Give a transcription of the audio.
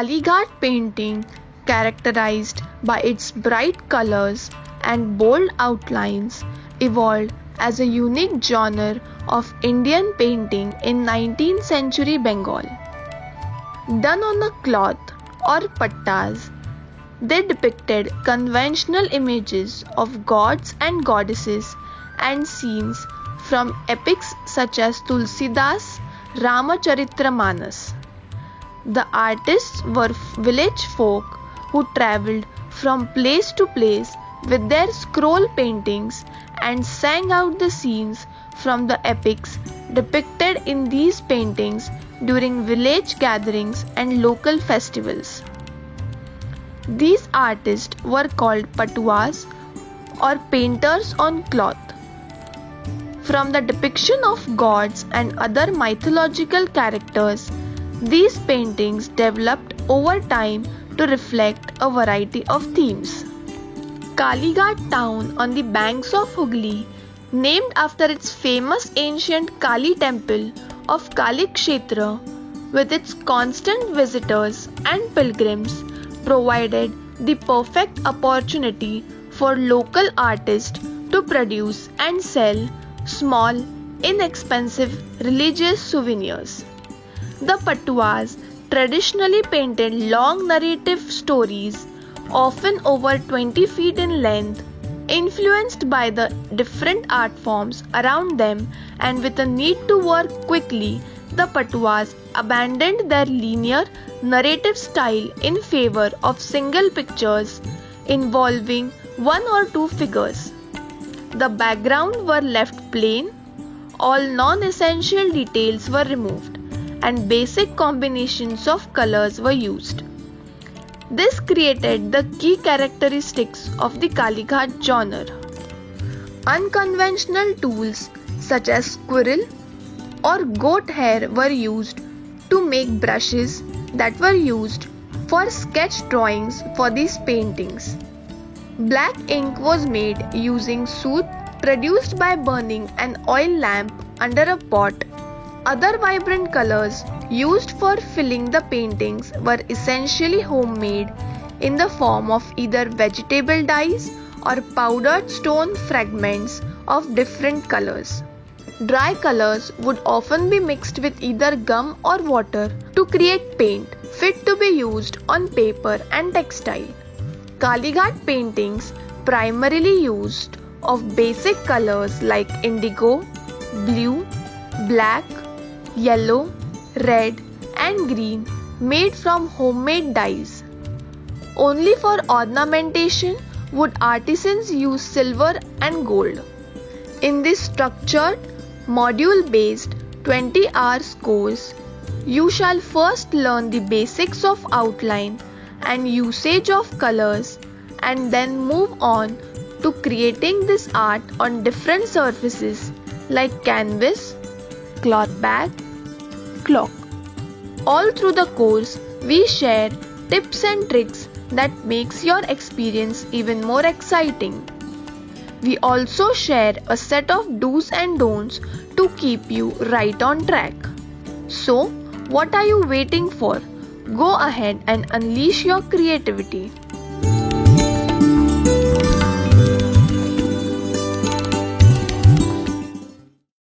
Kalighat painting, characterized by its bright colors and bold outlines, evolved as a unique genre of Indian painting in 19th century Bengal. Done on a cloth or pattas, they depicted conventional images of gods and goddesses and scenes from epics such as Tulsidas' Ramacharitra-manas. The artists were village folk who travelled from place to place with their scroll paintings and sang out the scenes from the epics depicted in these paintings during village gatherings and local festivals. These artists were called patuas or painters on cloth. From the depiction of gods and other mythological characters, these paintings developed over time to reflect a variety of themes. Kalighat town on the banks of Hooghly, named after its famous ancient Kali temple of Kali Kshetra, with its constant visitors and pilgrims, provided the perfect opportunity for local artists to produce and sell small, inexpensive religious souvenirs. The patuas traditionally painted long narrative stories, often over 20 feet in length, influenced by the different art forms around them and with a need to work quickly. The patuas abandoned their linear narrative style in favor of single pictures involving one or two figures. The background were left plain, all non-essential details were removed, and basic combinations of colors were used. This created the key characteristics of the Kalighat genre. Unconventional tools such as squirrel or goat hair were used to make brushes that were used for sketch drawings for these paintings. Black ink was made using soot produced by burning an oil lamp under a pot. Other vibrant colors used for filling the paintings were essentially homemade in the form of either vegetable dyes or powdered stone fragments of different colors. Dry colors would often be mixed with either gum or water to create paint fit to be used on paper and textile. Kalighat paintings primarily used of basic colors like indigo, blue, black, yellow, red and green made from homemade dyes. Only for ornamentation would artisans use silver and gold. In this structured, module-based 20-hour course, you shall first learn the basics of outline and usage of colors and then move on to creating this art on different surfaces like canvas, cloth bag, clock. All through the course, we share tips and tricks that makes your experience even more exciting. We also share a set of do's and don'ts to keep you right on track. So, what are you waiting for? Go ahead and unleash your creativity.